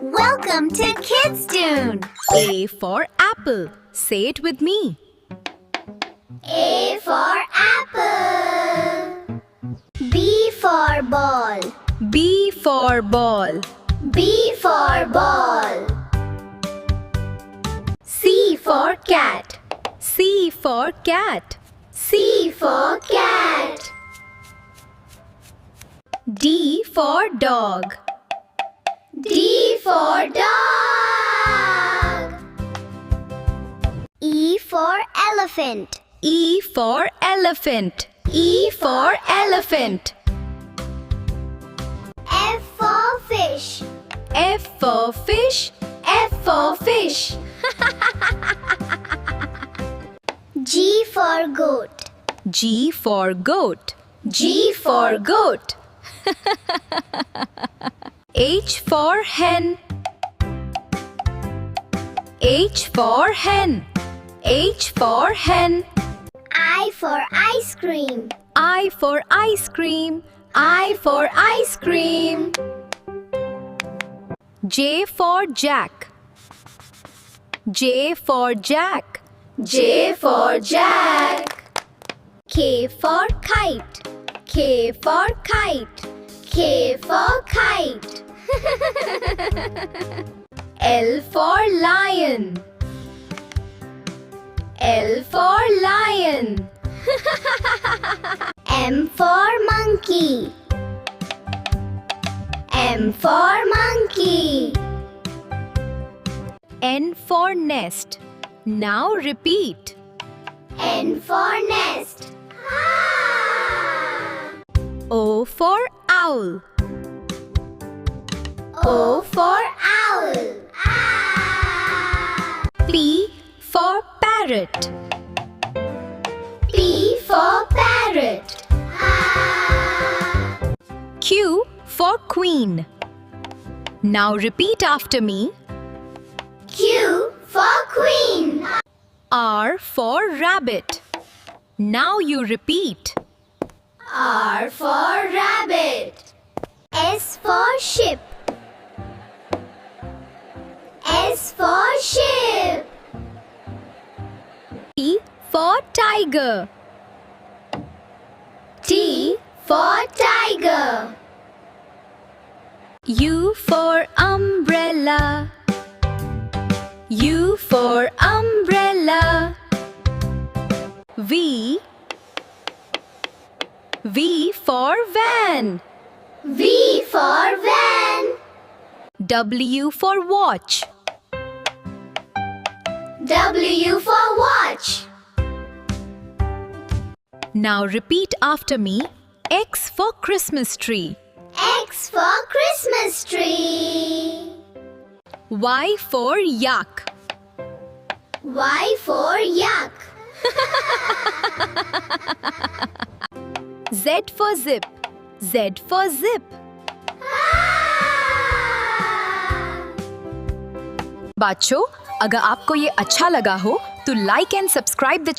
Welcome to Kidstoon! A for apple. Say it with me. A for apple. B for ball. B for ball. B for ball. C for cat. C for cat. C for cat. D for dog. D for dog. E for elephant. E for elephant. E for elephant. F for fish. F for fish. F for fish. G for goat. G for goat. G for goat. H for hen. H for hen. H for hen. I for ice cream. I for ice cream. I for ice cream. J for jack. J for jack. J for jack. K for kite. K for kite. K for kite. L for lion. L for lion. M for monkey. M for monkey. N for nest. Now repeat. N for nest. O for owl. O for owl. P for parrot. P for parrot. Q for queen. Now repeat after me. Q for queen. R for rabbit. Now you repeat. R for rabbit. S for ship. S for ship. T for tiger. T for tiger. U for umbrella. U for umbrella. V for van. V for van. W for watch. W for watch. Now repeat after me. X for Christmas tree. X for Christmas tree. Y for yak. Y for yak. Z for zip. Z for zip. बच्चों, अगर आपको ये अच्छा लगा हो तो like and subscribe the